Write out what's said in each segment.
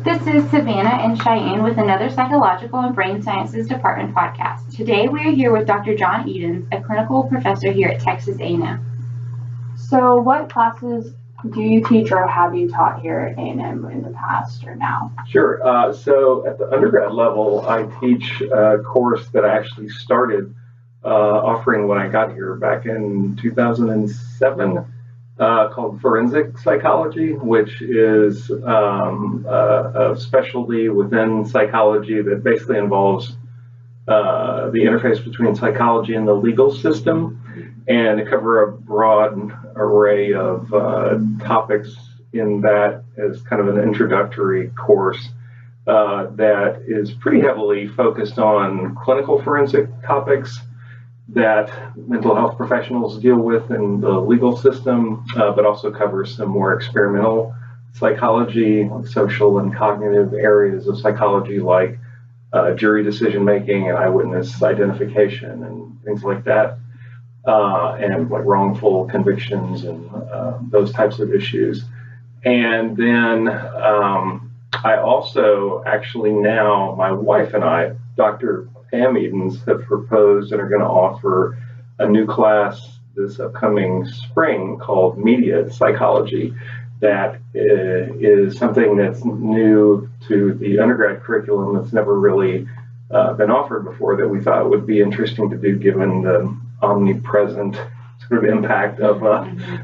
This is Savannah and Cheyenne with another Psychological and Brain Sciences Department podcast. Today we are here with Dr. John Edens, a clinical professor here at Texas A&M. So what classes do you teach or have you taught here at A&M in the past or now? Sure. So at the undergrad level, I teach a course that I actually started offering when I got here back in 2007 called Forensic Psychology, which is a specialty within psychology that basically involves the interface between psychology and the legal system, and to cover a broad array of topics in that as kind of an introductory course that is pretty heavily focused on clinical forensic topics that mental health professionals deal with in the legal system, but also covers some more experimental psychology, like social and cognitive areas of psychology like jury decision making and eyewitness identification and things like that. And like wrongful convictions and those types of issues. And then I also actually now, my wife and I, Dr. Pam Edens, have proposed and are going to offer a new class this upcoming spring called Media Psychology. That is something that's new to the undergrad curriculum that's never really been offered before, that we thought would be interesting to do given the omnipresent sort of impact of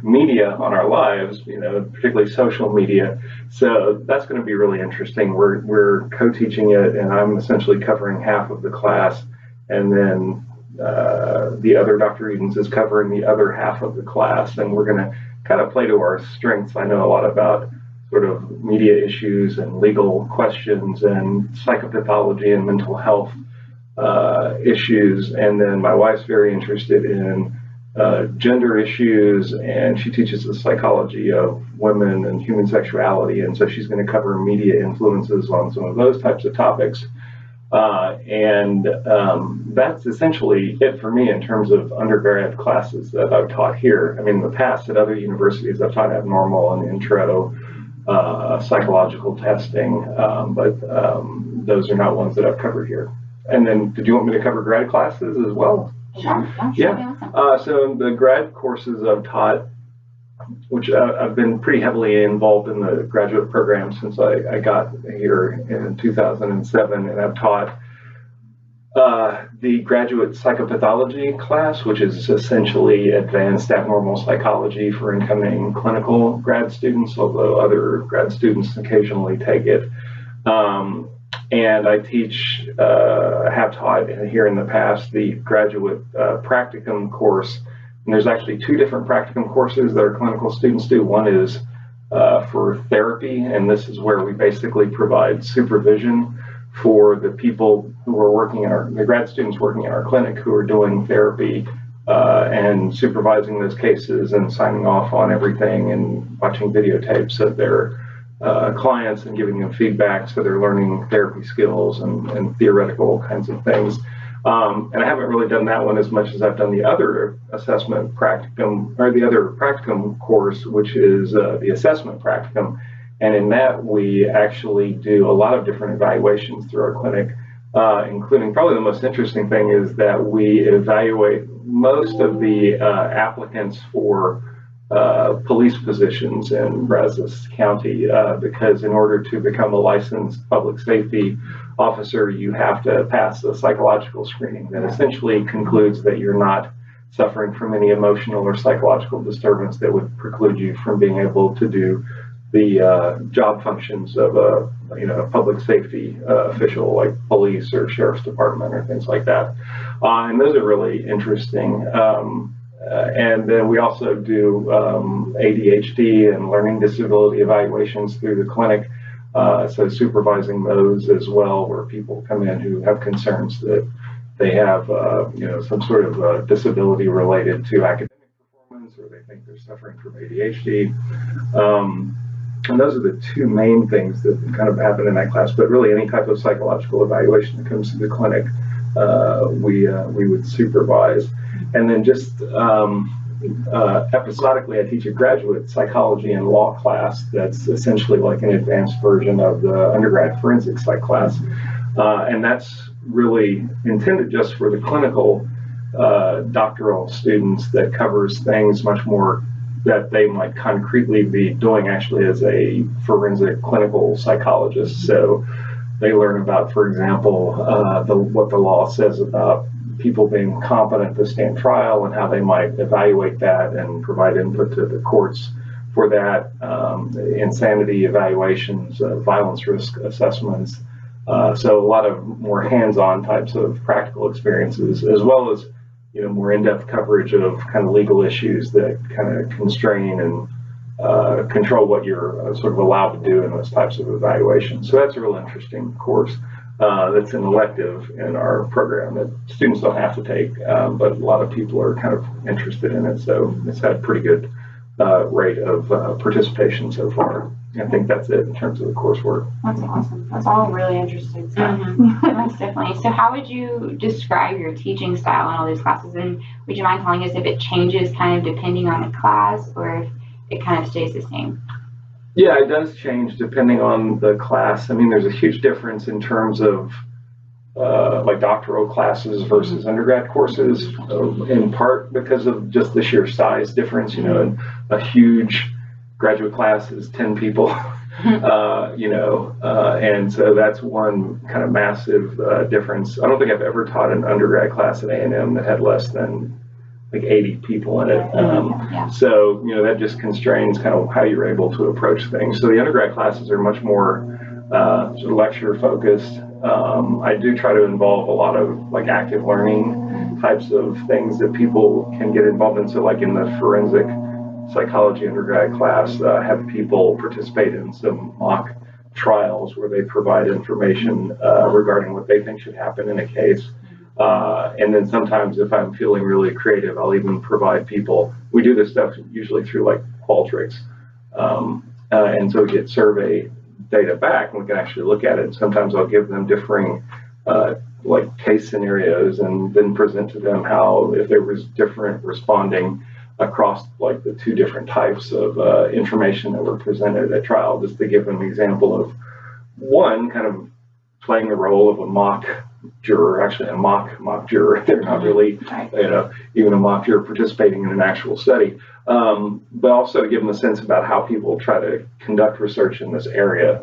media on our lives, particularly social media. So that's going to be really interesting. We're co-teaching it, and I'm essentially covering half of the class, and then the other Dr. Edens is covering the other half of the class, and we're going to kind of play to our strengths. I know a lot about sort of media issues and legal questions and psychopathology and mental health issues, and then my wife's very interested in gender issues, and she teaches the psychology of women and human sexuality, and so she's going to cover media influences on some of those types of topics. And that's essentially it for me in terms of undergrad classes that I've taught here. I mean, in the past at other universities, I've taught abnormal and intro psychological testing, but those are not ones that I've covered here. And then, did you want me to cover grad classes as well? Sure. Yeah. So the grad courses I've taught, which I've been pretty heavily involved in the graduate program since I got here in 2007, and I've taught the graduate psychopathology class, which is essentially advanced abnormal psychology for incoming clinical grad students, although other grad students occasionally take it. And I teach, have taught here in the past the graduate practicum course. And there's actually two different practicum courses that our clinical students do. One is for therapy, and this is where we basically provide supervision for the people who are working in the grad students working in our clinic who are doing therapy and supervising those cases and signing off on everything and watching videotapes of their clients and giving them feedback so they're learning therapy skills and theoretical kinds of things. And I haven't really done that one as much as I've done the other assessment practicum, or the other practicum course, which is the assessment practicum. And in that, we actually do a lot of different evaluations through our clinic, including probably the most interesting thing is that we evaluate most of the applicants for police positions in Brazos County, because in order to become a licensed public safety officer, you have to pass a psychological screening that essentially concludes that you're not suffering from any emotional or psychological disturbance that would preclude you from being able to do the job functions of a public safety official like police or sheriff's department or things like that. And those are really interesting. And then we also do ADHD and learning disability evaluations through the clinic. So supervising those as well, where people come in who have concerns that they have, some sort of disability related to academic performance, or they think they're suffering from ADHD. And those are the two main things that kind of happen in that class. But really, any type of psychological evaluation that comes to the clinic, we would supervise. And then just episodically, I teach a graduate psychology and law class that's essentially like an advanced version of the undergrad forensic psych class. And that's really intended just for the clinical doctoral students that covers things much more that they might concretely be doing actually as a forensic clinical psychologist. So they learn about, for example, what the law says about people being competent to stand trial and how they might evaluate that and provide input to the courts for that, insanity evaluations, violence risk assessments. So a lot of more hands-on types of practical experiences, as well as more in-depth coverage of kind of legal issues that kind of constrain and control what you're sort of allowed to do in those types of evaluations. So that's a real interesting course that's an elective in our program that students don't have to take, but a lot of people are kind of interested in it. So it's had a pretty good rate of participation so far. I think that's it in terms of the coursework. That's awesome. That's all really interesting stuff. Most definitely. So how would you describe your teaching style in all these classes? And would you mind telling us if it changes kind of depending on the class or if it kind of stays the same? Yeah, it does change depending on the class. I mean, there's a huge difference in terms of like doctoral classes versus undergrad courses, in part because of just the sheer size difference. A huge graduate class is 10 people, and so that's one kind of massive difference. I don't think I've ever taught an undergrad class at A&M that had less than like 80 people in it. So, that just constrains kind of how you're able to approach things. So the undergrad classes are much more sort of lecture focused. I do try to involve a lot of like active learning types of things that people can get involved in. So like in the forensic psychology undergrad class, have people participate in some mock trials where they provide information regarding what they think should happen in a case. And then sometimes if I'm feeling really creative, I'll even provide people, we do this stuff usually through like Qualtrics. And so we get survey data back and we can actually look at it. Sometimes I'll give them differing like case scenarios and then present to them how, if there was different responding across like the two different types of information that were presented at trial, just to give them an example of one kind of playing the role of a mock juror, actually a mock juror. They're not really, even a mock juror participating in an actual study, but also to give them a sense about how people try to conduct research in this area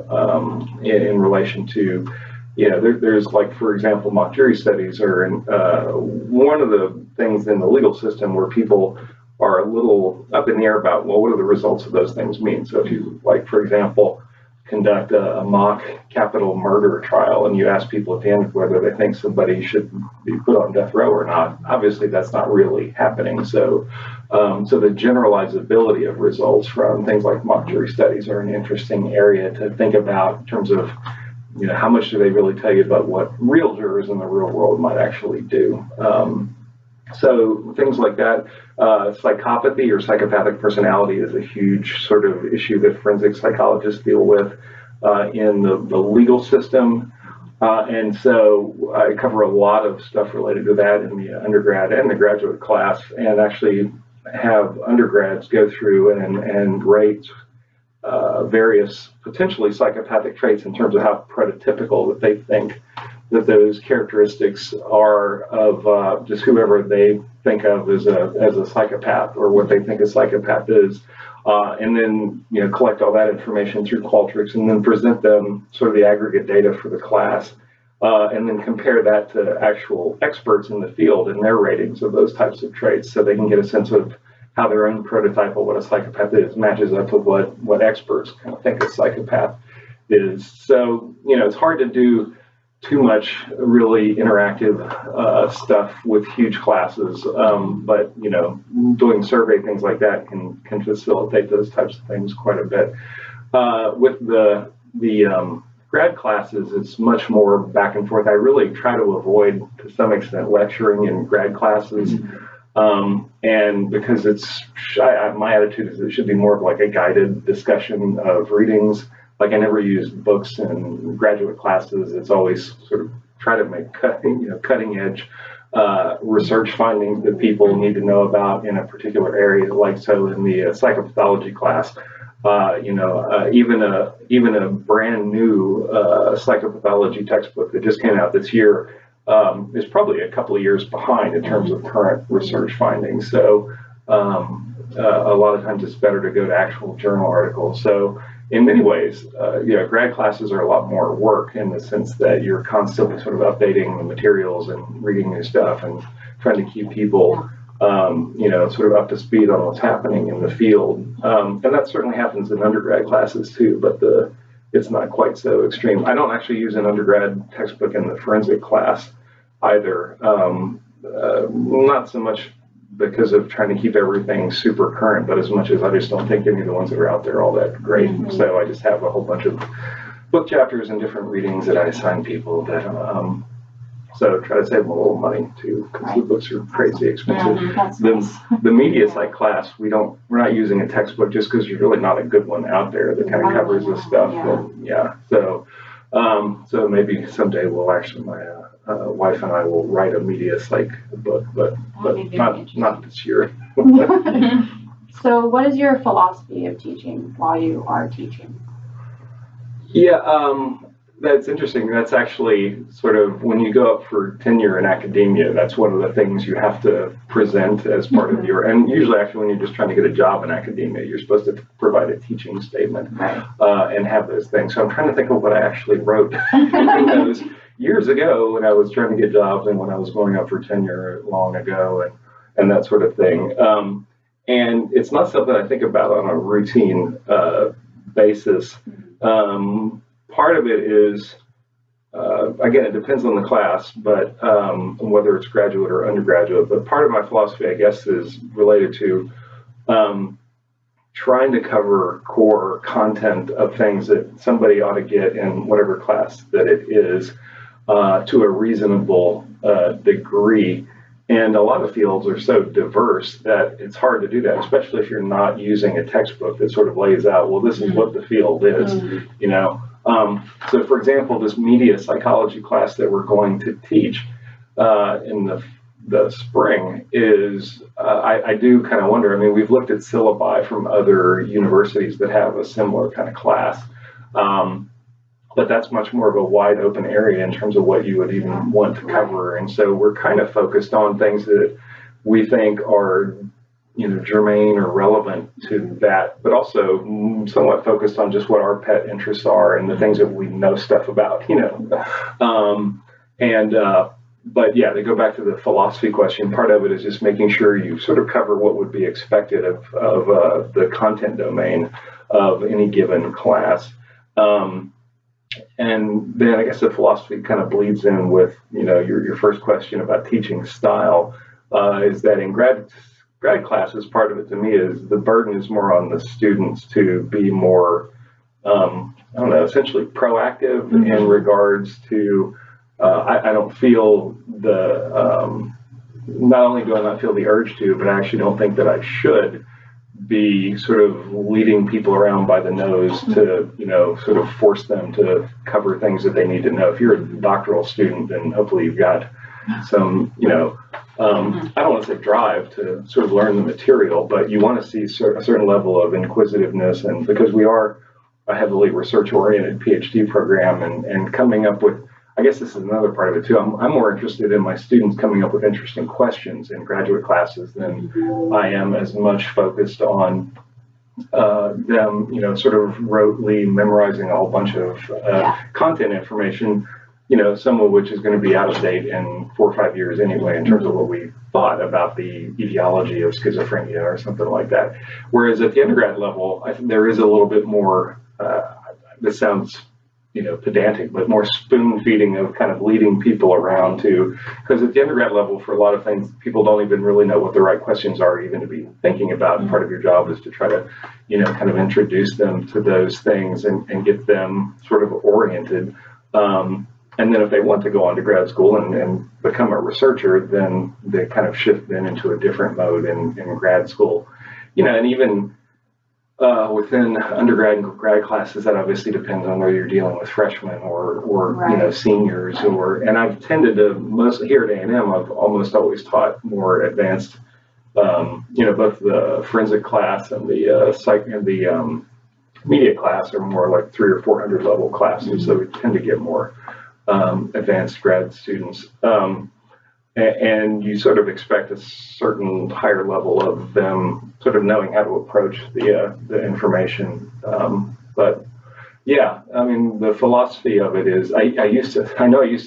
in relation to, there's like, for example, mock jury studies are one of the things in the legal system where people are a little up in the air about, well, what do the results of those things mean? So if you, like, for example, conduct a mock capital murder trial and you ask people at the end whether they think somebody should be put on death row or not, obviously that's not really happening. So the generalizability of results from things like mock jury studies are an interesting area to think about in terms of, how much do they really tell you about what real jurors in the real world might actually do. So things like that, psychopathy or psychopathic personality is a huge sort of issue that forensic psychologists deal with in the legal system. And so I cover a lot of stuff related to that in the undergrad and the graduate class, and actually have undergrads go through and rate various potentially psychopathic traits in terms of how prototypical that they think that those characteristics are of just whoever they think of as a psychopath, or what they think a psychopath is, and then collect all that information through Qualtrics and then present them sort of the aggregate data for the class, and then compare that to actual experts in the field and their ratings of those types of traits, so they can get a sense of how their own prototype of what a psychopath is matches up with what experts kind of think a psychopath is. So it's hard to do too much really interactive stuff with huge classes, but doing survey things like that can facilitate those types of things quite a bit. With the grad classes, it's much more back and forth. I really try to avoid, to some extent, lecturing in grad classes, and because my attitude is it should be more of like a guided discussion of readings. Like I never use books in graduate classes. It's always sort of try to make cutting edge research findings that people need to know about in a particular area. Like so in the psychopathology class, even a brand new psychopathology textbook that just came out this year is probably a couple of years behind in terms of current research findings. So a lot of times it's better to go to actual journal articles. So in many ways, grad classes are a lot more work in the sense that you're constantly sort of updating the materials and reading new stuff and trying to keep people, sort of up to speed on what's happening in the field. And that certainly happens in undergrad classes too, but it's not quite so extreme. I don't actually use an undergrad textbook in the forensic class either. Not so much because of trying to keep everything super current, but as much as I just don't think any of the ones that are out there are all that great. Mm-hmm. So I just have a whole bunch of book chapters and different readings that I assign people that, so try to save them a little money too, because the books are crazy expensive. The media psych class, we're not using a textbook just because there's really not a good one out there that kind of covers this stuff. So maybe someday we'll actually, my wife and I will write a media psych book, but not this year. So what is your philosophy of teaching while you are teaching? Yeah, that's interesting. That's actually sort of when you go up for tenure in academia, that's one of the things you have to present as part of your, and usually actually when you're just trying to get a job in academia, you're supposed to provide a teaching statement and have those things. So I'm trying to think of what I actually wrote in those years ago when I was trying to get jobs and when I was going up for tenure long ago and that sort of thing. And it's not something I think about on a routine basis. Part of it is, again, it depends on the class, but whether it's graduate or undergraduate. But part of my philosophy, I guess, is related to trying to cover core content of things that somebody ought to get in whatever class that it is to a reasonable degree. And a lot of fields are so diverse that it's hard to do that, especially if you're not using a textbook that sort of lays out, well, this is what the field is, So, for example, this media psychology class that we're going to teach in the spring is, I do kind of wonder, I mean, we've looked at syllabi from other universities that have a similar kind of class, but that's much more of a wide open area in terms of what you would even want to cover. And so we're kind of focused on things that we think are, germane or relevant to that, but also somewhat focused on just what our pet interests are and the things that we know stuff about, But yeah, to go back to the philosophy question, part of it is just making sure you sort of cover what would be expected of the content domain of any given class. And then I guess the philosophy kind of bleeds in with, your first question about teaching style, is that in grad classes, part of it to me is the burden is more on the students to be more, essentially proactive in regards to, I don't feel not only do I not feel the urge to, but I actually don't think that I should be sort of leading people around by the nose to, sort of force them to cover things that they need to know. If you're a doctoral student, then hopefully you've got some, I don't want to say drive to sort of learn the material, but you want to see a certain level of inquisitiveness. And because we are a heavily research-oriented PhD program and coming up with, I guess this is another part of it too, I'm more interested in my students coming up with interesting questions in graduate classes than I am as much focused on them, sort of rotely memorizing a whole bunch of content information, some of which is going to be out of date in 4 or 5 years anyway, in terms of what we thought about the etiology of schizophrenia or something like that. Whereas at the undergrad level, I think there is a little bit more, this sounds, pedantic, but more spoon feeding of kind of leading people around to, because at the undergrad level, for a lot of things, people don't even really know what the right questions are even to be thinking about. And part of your job is to try to, kind of introduce them to those things and get them sort of oriented. And then if they want to go on to grad school and become a researcher, then they kind of shift then into a different mode in grad school. And even within undergrad and grad classes, that obviously depends on whether you're dealing with freshmen or Right. seniors, and I've tended to mostly here at A&M, I've almost always taught more advanced, both the forensic class and the psych and the media class are more like 300 or 400 level classes, so we tend to get more advanced grad students. And you sort of expect a certain higher level of them sort of knowing how to approach the information. But yeah, I mean, the philosophy of it is, I used to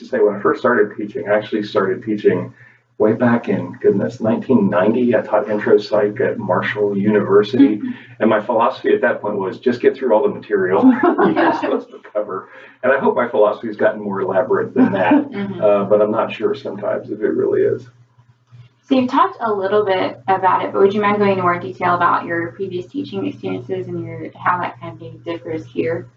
say when I first started teaching, I actually started teaching way back in, goodness, 1990. I taught intro psych at Marshall University. And my philosophy at that point was just get through all the material you're supposed to cover. And I hope my philosophy has gotten more elaborate than that, but I'm not sure sometimes if it really is. So you've talked a little bit about it, but would you mind going into more detail about your previous teaching experiences and how that kind of differs here?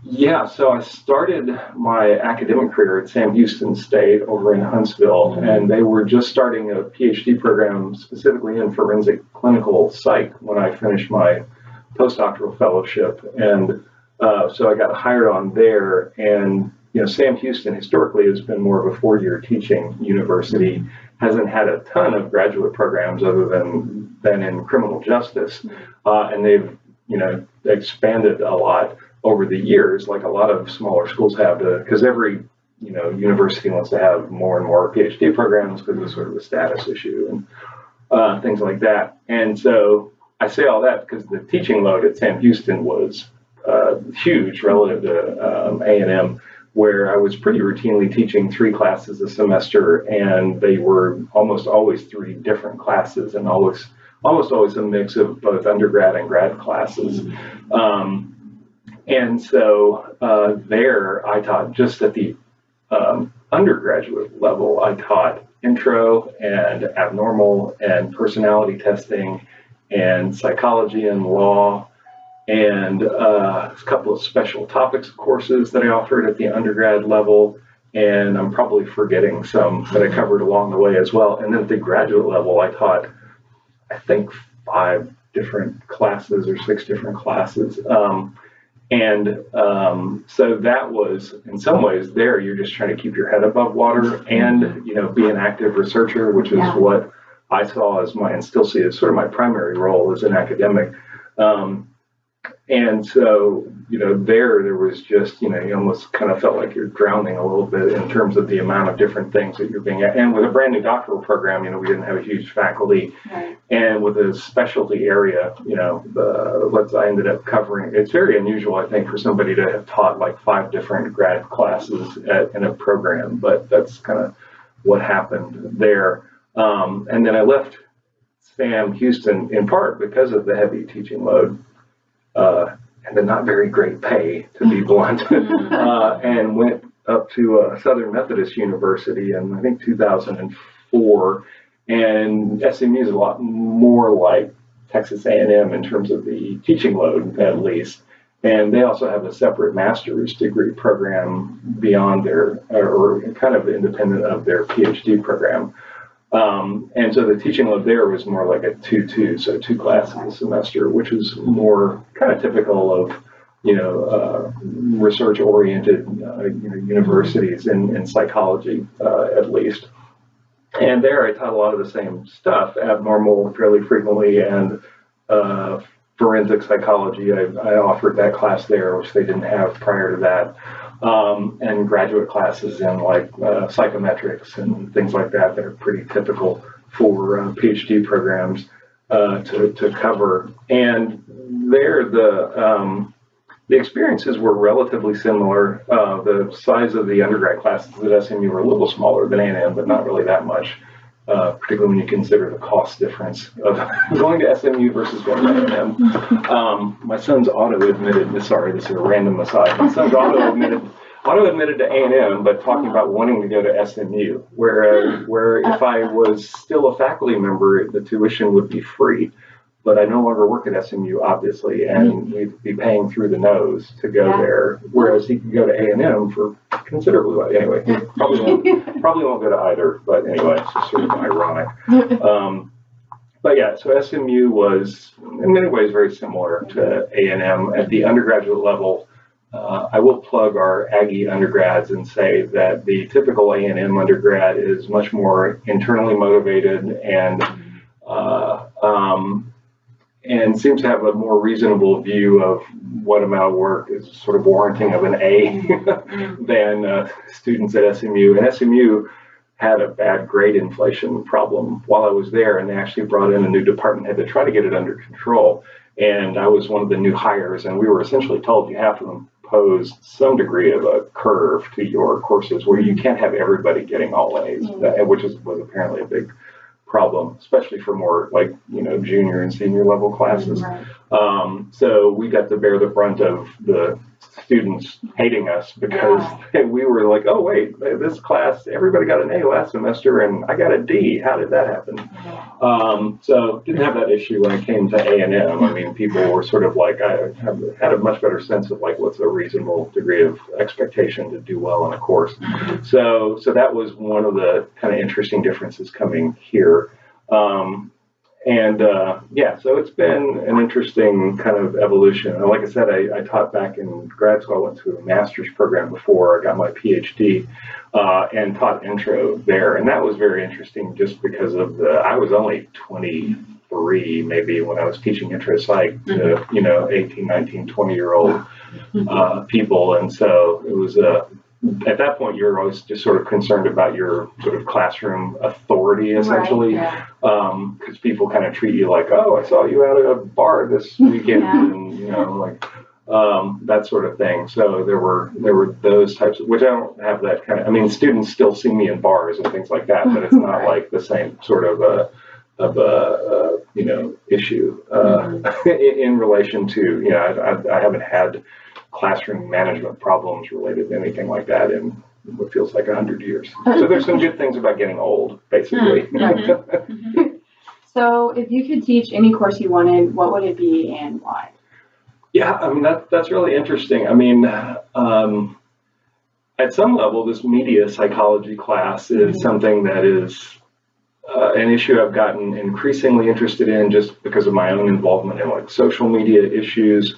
Yeah, so I started my academic career at Sam Houston State over in Huntsville, and they were just starting a PhD program specifically in forensic clinical psych when I finished my postdoctoral fellowship. And so I got hired on there, and Sam Houston historically has been more of a 4-year teaching university, hasn't had a ton of graduate programs other than in criminal justice, and they've expanded a lot over the years, like a lot of smaller schools have, because every university wants to have more and more PhD programs because it's sort of a status issue and things like that. And so I say all that because the teaching load at Sam Houston was huge relative to A&M, where I was pretty routinely teaching 3 classes a semester, and they were almost always 3 different classes, and almost always a mix of both undergrad and grad classes. And so there I taught just at the undergraduate level. I taught intro and abnormal and personality testing and psychology and law and a couple of special topics courses that I offered at the undergrad level. And I'm probably forgetting some that I covered along the way as well. And then at the graduate level, I taught, I think, 5 different classes or 6 different classes. So that was, in some ways, there you're just trying to keep your head above water and be an active researcher, which is what I saw as and still see as sort of my primary role as an academic. And so there was just you almost kind of felt like you're drowning a little bit in terms of the amount of different things that you're being at. And with a brand new doctoral program, we didn't have a huge faculty. Right. And with a specialty area, I ended up covering. It's very unusual, I think, for somebody to have taught like 5 different grad classes in a program, but that's kind of what happened there. And then I left Sam Houston in part because of the heavy teaching load. And the not very great pay, to be blunt, and went up to Southern Methodist University in, I think, 2004. And SMU is a lot more like Texas A&M in terms of the teaching load, at least. And they also have a separate master's degree program beyond or kind of independent of their PhD program. And so the teaching load there was more like a 2-2, so 2 classes a semester, which is more kind of typical of, research-oriented, universities in psychology, at least. And there I taught a lot of the same stuff, abnormal fairly frequently, and forensic psychology. I offered that class there, which they didn't have prior to that. And graduate classes in like psychometrics and things like that are pretty typical for PhD programs to cover. And there the experiences were relatively similar. The size of the undergrad classes at SMU were a little smaller than A&M, but not really that much, particularly when you consider the cost difference of going to SMU versus going to A&M. My son's auto-admitted, sorry, this is a random aside, my son's auto-admitted to A&M, but talking about wanting to go to SMU, where if I was still a faculty member, the tuition would be free. But I no longer work at SMU, obviously, and we'd be paying through the nose to go there, whereas he could go to A&M for considerably less. Anyway, he probably won't go to either, but anyway, it's just sort of ironic. But yeah, so SMU was in many ways very similar to A&M at the undergraduate level. I will plug our Aggie undergrads and say that the typical A&M undergrad is much more internally motivated and seems to have a more reasonable view of what amount of work is sort of warranting of an A than students at SMU. And SMU had a bad grade inflation problem while I was there, and they actually brought in a new department head to try to get it under control. And I was one of the new hires, and we were essentially told you have to impose some degree of a curve to your courses where you can't have everybody getting all A's, which was apparently a big problem, especially for more like, junior and senior level classes. Right. So we got to bear the brunt of the students hating us because we were like, oh wait, this class, everybody got an A last semester and I got a D. How did that happen? So didn't have that issue when it came to A&M. I mean, people were sort of like, I had a much better sense of like what's a reasonable degree of expectation to do well in a course. So that was one of the kind of interesting differences coming here. So it's been an interesting kind of evolution. And like I said, I taught back in grad school. I went to a master's program before I got my PhD and taught intro there. And that was very interesting just because of I was only 23 maybe when I was teaching intro psych to, 18, 19, 20-year-old people. And so it was at that point, you're always just sort of concerned about your sort of classroom authority, essentially, because people kind of treat you like, oh, I saw you at a bar this weekend, and that sort of thing. So there were those types of, which I don't have that kind of. I mean, students still see me in bars and things like that, but it's not like the same sort of issue in relation to I haven't had classroom management problems related to anything like that in what feels like 100 years. So there's some good things about getting old, basically. So if you could teach any course you wanted, what would it be and why? Yeah, I mean, that's really interesting. I mean, at some level, this media psychology class is something that is an issue I've gotten increasingly interested in just because of my own involvement in like social media issues.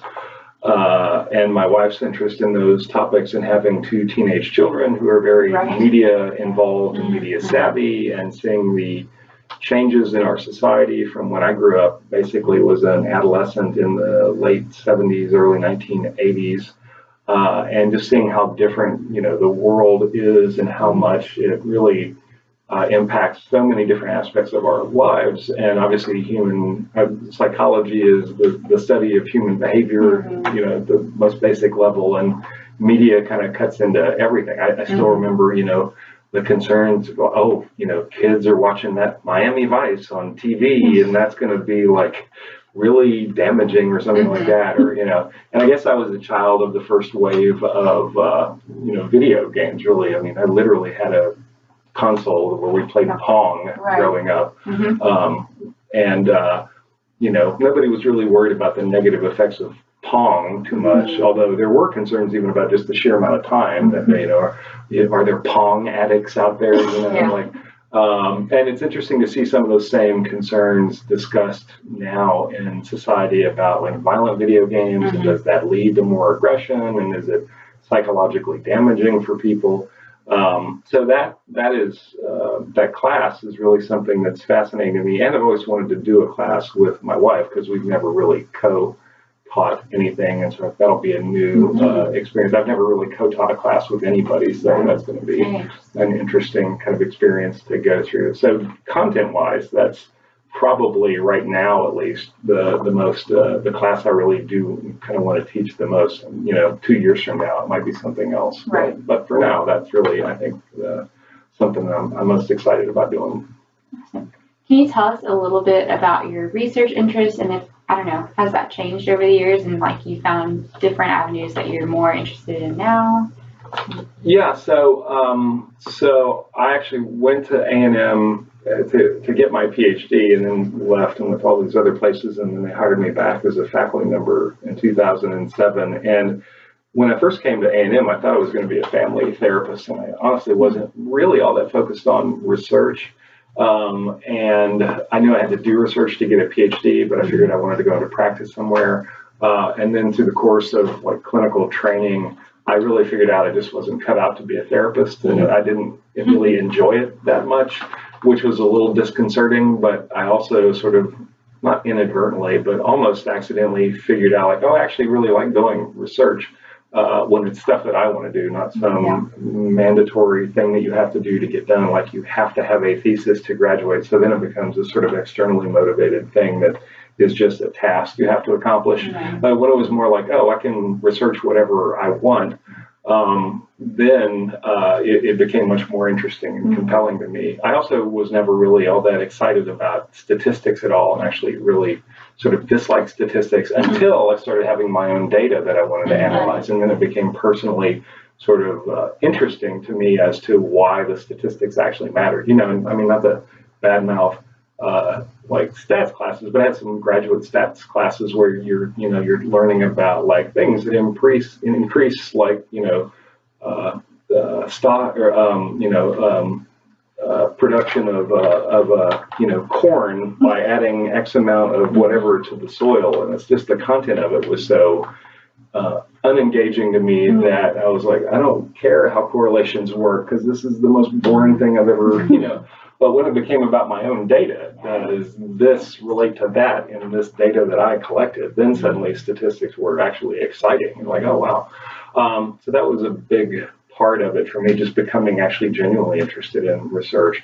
And my wife's interest in those topics and having 2 teenage children who are very media involved and media savvy, and seeing the changes in our society from when I grew up, basically was an adolescent in the late 70s, early 1980s, and just seeing how different, the world is and how much it really impacts so many different aspects of our lives. And obviously human psychology is the study of human behavior, the most basic level, and media kind of cuts into everything. I still remember, the concerns, kids are watching that Miami Vice on TV and that's going to be like really damaging or something like that, or, and I guess I was a child of the first wave of, video games, really. I mean, I literally had a console where we played Pong growing up. Nobody was really worried about the negative effects of Pong too much, although there were concerns even about just the sheer amount of time that are there Pong addicts out there, and it's interesting to see some of those same concerns discussed now in society about like violent video games, and does that lead to more aggression, and is it psychologically damaging for people? So that class is really something that's fascinating to me, and I've always wanted to do a class with my wife because we've never really co-taught anything, and so that'll be a new experience. I've never really co-taught a class with anybody, so that's going to be an interesting kind of experience to go through. So content-wise, that's probably right now, at least, the most the class I really do kind of want to teach the most. 2 years from now, it might be something else. But for now, that's really, I think, something I'm most excited about doing. Awesome. Can you tell us a little bit about your research interests, and if, has that changed over the years, and like you found different avenues that you're more interested in now? Yeah, so I actually went to A&M to get my PhD, and then left and with all these other places, and then they hired me back as a faculty member in 2007. And when I first came to A&M, I thought I was going to be a family therapist, and I honestly wasn't really all that focused on research. And I knew I had to do research to get a PhD, but I figured I wanted to go into practice somewhere. And then through the course of like clinical training, I really figured out I just wasn't cut out to be a therapist, and I didn't really enjoy it that much, which was a little disconcerting. But I also sort of, not inadvertently, but almost accidentally figured out like, oh, I actually really like doing research when it's stuff that I want to do, not some mandatory thing that you have to do to get done. Like you have to have a thesis to graduate. So then it becomes a sort of externally motivated thing that is just a task you have to accomplish. But when it was more like, oh, I can research whatever I want, then it became much more interesting and compelling to me. I also was never really all that excited about statistics at all, and actually really sort of disliked statistics until I started having my own data that I wanted to analyze, and then it became personally sort of interesting to me as to why the statistics actually mattered. You know, I mean, not to badmouth like stats classes, but I had some graduate stats classes where you're learning about like things that increase like, stock or, production of corn by adding X amount of whatever to the soil. And it's just the content of it was so unengaging to me that I was like, I don't care how correlations work because this is the most boring thing I've ever, But when it became about my own data, does this relate to that in this data that I collected? Then suddenly statistics were actually exciting. And like, oh, wow. So that was a big part of it for me, just becoming actually genuinely interested in research.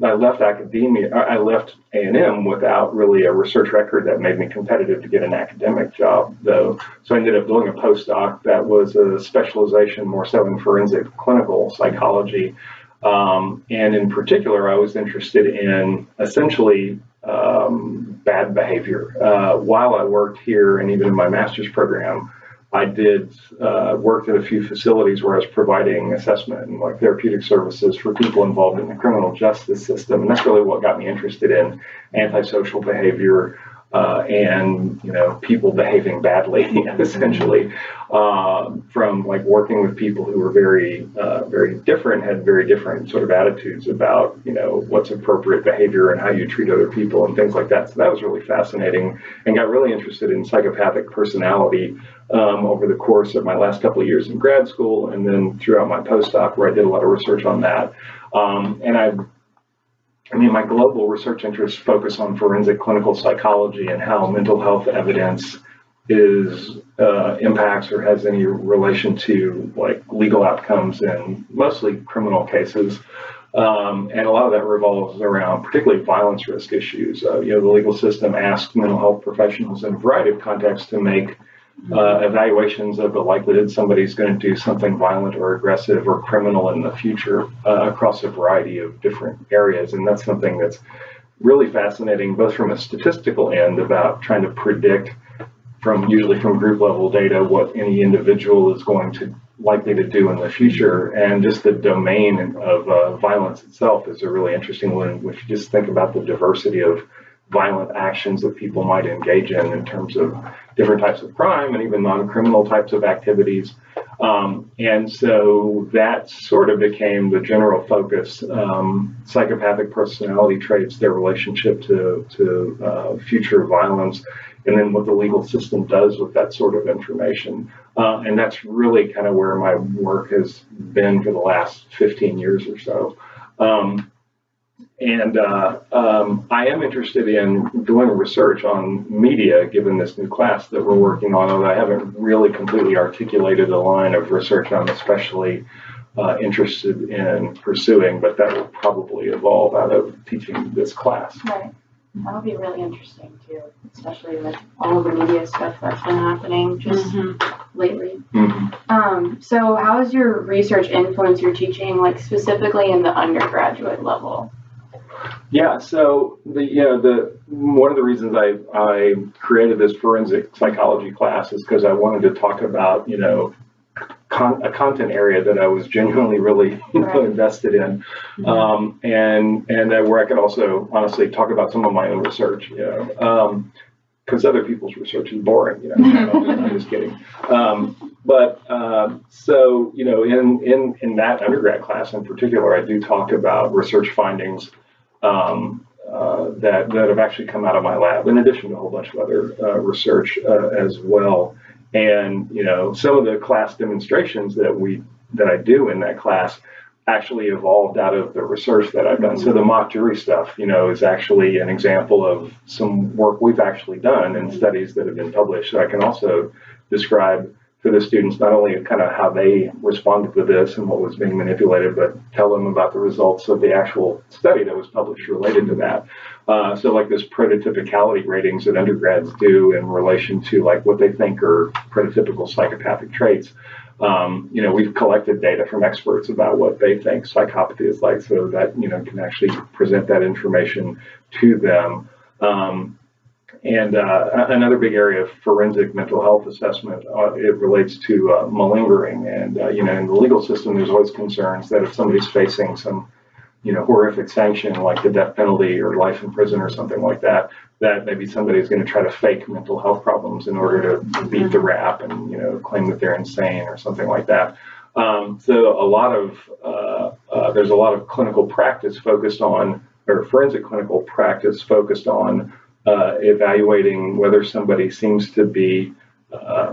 I left academia, I left A&M without really a research record that made me competitive to get an academic job, though. So I ended up doing a postdoc that was a specialization more so in forensic clinical psychology. And in particular, I was interested in essentially bad behavior. While I worked here and even in my master's program, I did worked at a few facilities where I was providing assessment and like therapeutic services for people involved in the criminal justice system. And that's really what got me interested in antisocial behavior and, people behaving badly, essentially, from like working with people who were very different, had very different sort of attitudes about, what's appropriate behavior and how you treat other people and things like that. So that was really fascinating, and got really interested in psychopathic personality over the course of my last couple of years in grad school, and then throughout my postdoc where I did a lot of research on that. My global research interests focus on forensic clinical psychology and how mental health evidence impacts or has any relation to like legal outcomes in mostly criminal cases. And a lot of that revolves around particularly violence risk issues. The legal system asks mental health professionals in a variety of contexts to make evaluations of the likelihood somebody's going to do something violent or aggressive or criminal in the future across a variety of different areas. And that's something that's really fascinating, both from a statistical end about trying to predict usually from group level data what any individual is going to likely to do in the future, and just the domain of violence itself is a really interesting one, which you just think about the diversity of violent actions that people might engage in terms of different types of crime and even non-criminal types of activities. And so that sort of became the general focus, psychopathic personality traits, their relationship to future violence, and then what the legal system does with that sort of information. And that's really kind of where my work has been for the last 15 years or so. I am interested in doing research on media, given this new class that we're working on, although I haven't really completely articulated a line of research I'm especially interested in pursuing, but that will probably evolve out of teaching this class. Right. That'll be really interesting too, especially with all the media stuff that's been happening just lately. So how has your research influenced your teaching, like specifically in the undergraduate level? Yeah, so one of the reasons I created this forensic psychology class is because I wanted to talk about a content area that I was genuinely really invested in, and where I could also honestly talk about some of my own research, because other people's research is boring. I'm just kidding. So in that undergrad class in particular, I do talk about research findings that have actually come out of my lab, in addition to a whole bunch of other research as well. And some of the class demonstrations that I do in that class actually evolved out of the research that I've done. So the mock jury stuff, is actually an example of some work we've actually done in studies that have been published. So I can also describe to the students not only kind of how they responded to this and what was being manipulated, but tell them about the results of the actual study that was published related to that. So like this prototypicality ratings that undergrads do in relation to like what they think are prototypical psychopathic traits. We've collected data from experts about what they think psychopathy is like, so that can actually present that information to them. And another big area of forensic mental health assessment, it relates to malingering. And in the legal system, there's always concerns that if somebody's facing some horrific sanction like the death penalty or life in prison or something like that, that maybe somebody's going to try to fake mental health problems in order to beat the rap and claim that they're insane or something like that. So there's a lot of clinical practice focused on, or forensic clinical practice focused on evaluating whether somebody seems to be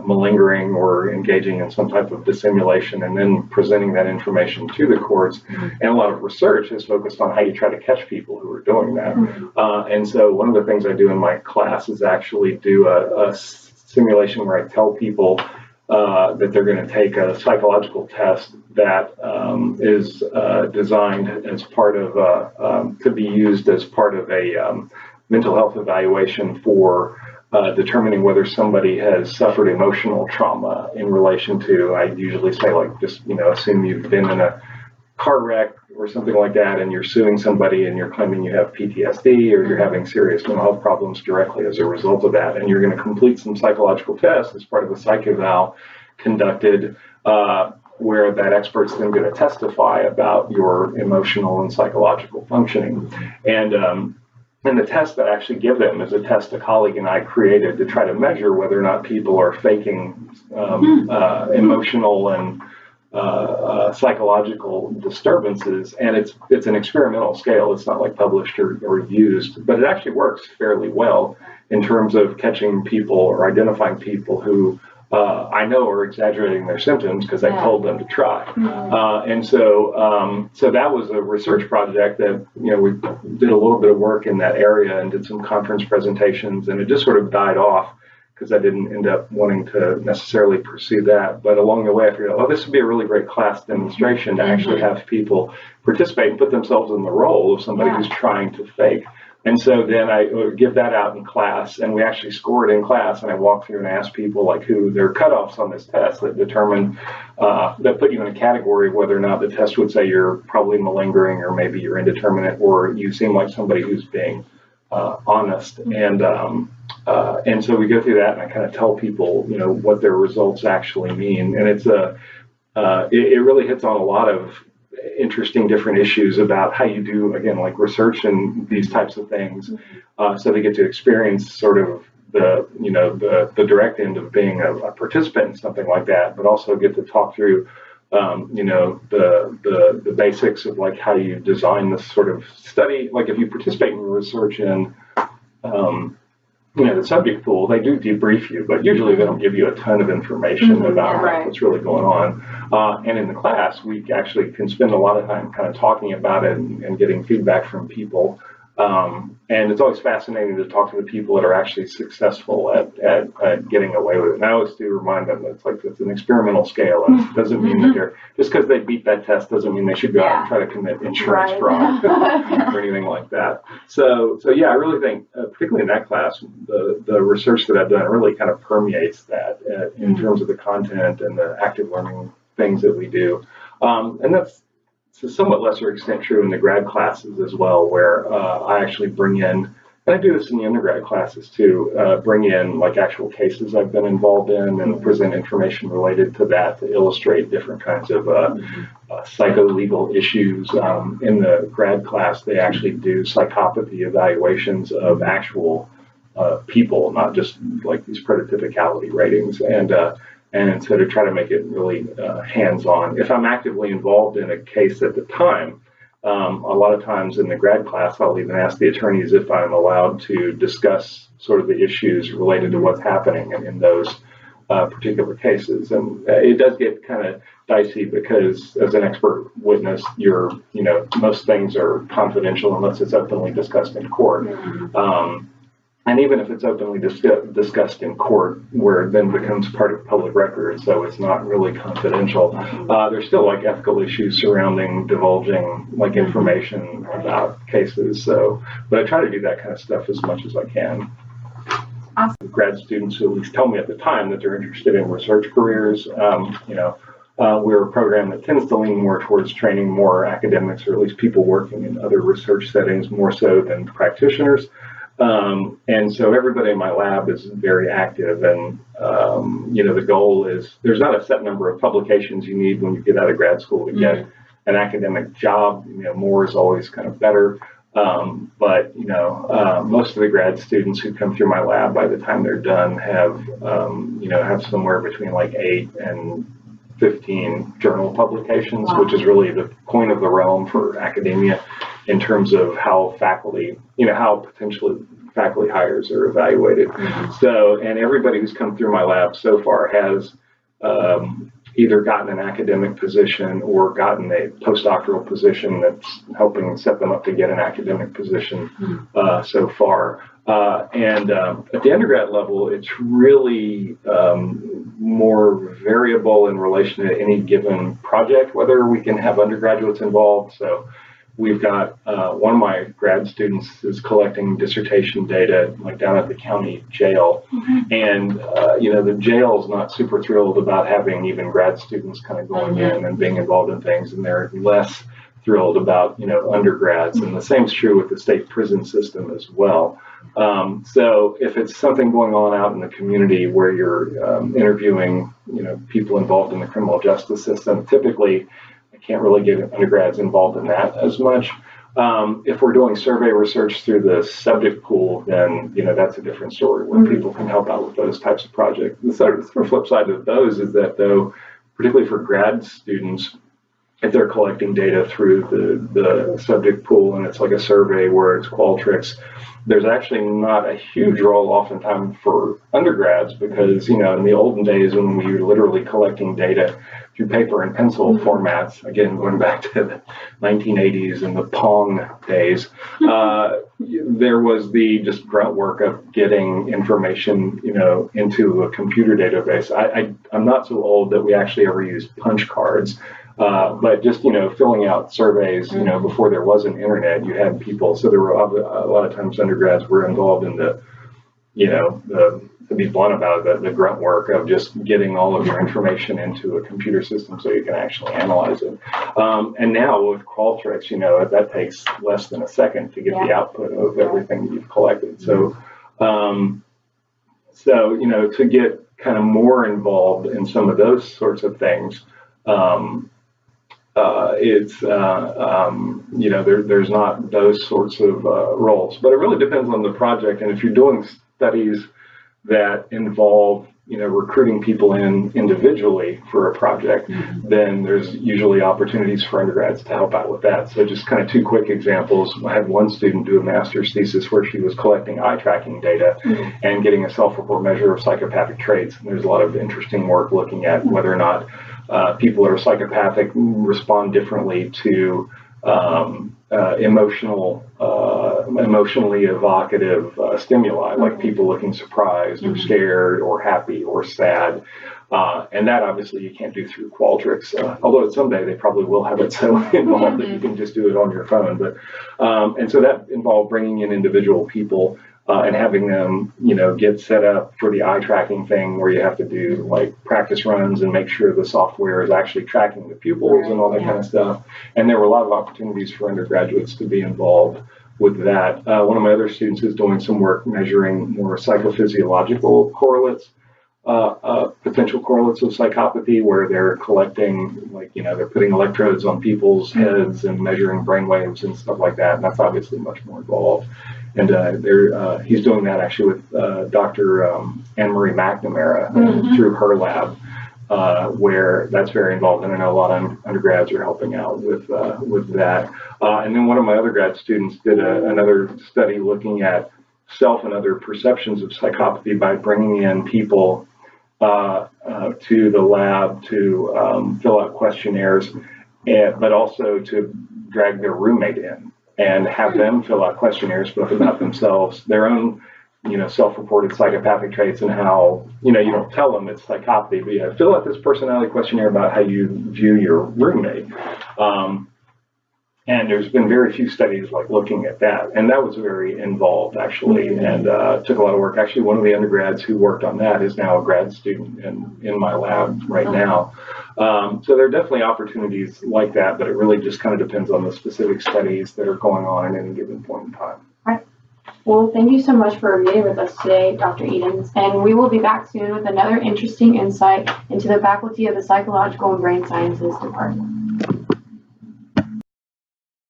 malingering or engaging in some type of dissimulation, and then presenting that information to the courts. And a lot of research is focused on how you try to catch people who are doing that. And so one of the things I do in my class is actually do a simulation where I tell people that they're going to take a psychological test that is designed as part of, to be used as part of a mental health evaluation for determining whether somebody has suffered emotional trauma in relation to, I usually say, like, just, assume you've been in a car wreck or something like that, and you're suing somebody and you're claiming you have PTSD or you're having serious mental health problems directly as a result of that. And you're going to complete some psychological tests as part of a psych eval conducted where that expert's then going to testify about your emotional and psychological functioning. And the test that I actually give them is a test a colleague and I created to try to measure whether or not people are faking emotional and psychological disturbances. And it's an experimental scale. It's not like published or used, but it actually works fairly well in terms of catching people or identifying people who I know are exaggerating their symptoms because I told them to try. And so that was a research project that, we did a little bit of work in that area and did some conference presentations, and it just sort of died off because I didn't end up wanting to necessarily pursue that. But along the way, I figured, this would be a really great class demonstration to actually have people participate and put themselves in the role of somebody who's trying to fake. And so then I would give that out in class, and we actually scored in class, and I walked through and asked people like who their cutoffs on this test that determined, that put you in a category of whether or not the test would say you're probably malingering or maybe you're indeterminate or you seem like somebody who's being honest. And so we go through that, and I kind of tell people, what their results actually mean. And it's it really hits on a lot of interesting different issues about how you do, again, like research and these types of things. So they get to experience sort of the direct end of being a participant in something like that, but also get to talk through the basics of like how you design this sort of study. Like if you participate in research in the subject pool, they do debrief you, but usually they don't give you a ton of information about what's really going on. And in the class, we actually can spend a lot of time kind of talking about it and getting feedback from people. And it's always fascinating to talk to the people that are actually successful at getting away with it. And I always do remind them that it's an experimental scale. And it doesn't mean that they're, just because they beat that test doesn't mean they should go out and try to commit insurance fraud or anything like that. So yeah, I really think, particularly in that class, the research that I've done really kind of permeates that in terms of the content and the active learning things that we do. And that's, to a somewhat lesser extent, true in the grad classes as well, where I actually bring in, and I do this in the undergrad classes too, bring in like actual cases I've been involved in and present information related to that to illustrate different kinds of psycho-legal issues. In the grad class, they actually do psychopathy evaluations of actual people, not just like these prototypicality ratings. And so to try to make it really hands-on. If I'm actively involved in a case at the time, a lot of times in the grad class, I'll even ask the attorneys if I'm allowed to discuss sort of the issues related to what's happening in those particular cases. And it does get kind of dicey because as an expert witness, most things are confidential unless it's openly discussed in court. And even if it's openly discussed in court, where it then becomes part of public record, so it's not really confidential, there's still like ethical issues surrounding divulging like information about cases. So, but I try to do that kind of stuff as much as I can. Awesome. Grad students who at least tell me at the time that they're interested in research careers, we're a program that tends to lean more towards training more academics, or at least people working in other research settings, more so than practitioners. And so everybody in my lab is very active, and the goal is there's not a set number of publications you need when you get out of grad school to get an academic job. More is always kind of better. But most of the grad students who come through my lab, by the time they're done, have somewhere between like 8 and 15 journal publications, which is really the coin of the realm for academia in terms of how faculty, how potentially faculty hires are evaluated. So, and everybody who's come through my lab so far has either gotten an academic position or gotten a postdoctoral position that's helping set them up to get an academic position so far. And at the undergrad level, it's really more variable in relation to any given project, whether we can have undergraduates involved. So we've got one of my grad students is collecting dissertation data like down at the county jail. And, the jail is not super thrilled about having even grad students kind of going in and being involved in things. And they're less thrilled about, undergrads. And the same is true with the state prison system as well. So if it's something going on out in the community where you're interviewing, people involved in the criminal justice system, typically I can't really get undergrads involved in that as much. If we're doing survey research through the subject pool, then that's a different story where people can help out with those types of projects. The sort of flip side of those is that, though, particularly for grad students, if they're collecting data through the subject pool and it's like a survey where it's Qualtrics, there's actually not a huge role oftentimes for undergrads because, in the olden days when we were literally collecting data through paper and pencil formats, again, going back to the 1980s and the Pong days, there was the just grunt work of getting information, into a computer database. I'm not so old that we actually ever used punch cards. But just, filling out surveys, before there was an internet, you had people, so there were a lot of times undergrads were involved in the, to be blunt about it, the grunt work of just getting all of your information into a computer system so you can actually analyze it. And now with Qualtrics, that takes less than a second to get the output of everything that you've collected. So, to get kind of more involved in some of those sorts of things, there's not those sorts of roles, but it really depends on the project. And if you're doing studies that involve, recruiting people in individually for a project, then there's usually opportunities for undergrads to help out with that. So just kind of 2 quick examples. I had one student do a master's thesis where she was collecting eye tracking data and getting a self-report measure of psychopathic traits. And there's a lot of interesting work looking at whether or not people that are psychopathic respond differently to emotionally evocative stimuli, like people looking surprised or scared or happy or sad. And that obviously you can't do through Qualtrics, although someday they probably will have it so involved that you can just do it on your phone. But and so that involved bringing in individual people and having them, get set up for the eye tracking thing where you have to do like practice runs and make sure the software is actually tracking the pupils and all that kind of stuff. And there were a lot of opportunities for undergraduates to be involved with that. One of my other students is doing some work measuring more psychophysiological correlates, potential correlates of psychopathy, where they're collecting, they're putting electrodes on people's heads and measuring brain waves and stuff like that. And that's obviously much more involved. And he's doing that actually with Dr. Anne-Marie McNamara through her lab. where that's very involved, and I know a lot of undergrads are helping out with that. And then one of my other grad students did another study looking at self and other perceptions of psychopathy by bringing in people to the lab to fill out questionnaires, but also to drag their roommate in and have them fill out questionnaires both about themselves, their own, self-reported psychopathic traits, and how, you don't tell them it's psychopathy, but fill out this personality questionnaire about how you view your roommate. And there's been very few studies like looking at that, and that was very involved actually, and took a lot of work. Actually, one of the undergrads who worked on that is now a grad student in my lab right now. So there are definitely opportunities like that, but it really just kind of depends on the specific studies that are going on at any given point in time. Right. Well, thank you so much for meeting with us today, Dr. Edens, and we will be back soon with another interesting insight into the faculty of the Psychological and Brain Sciences Department.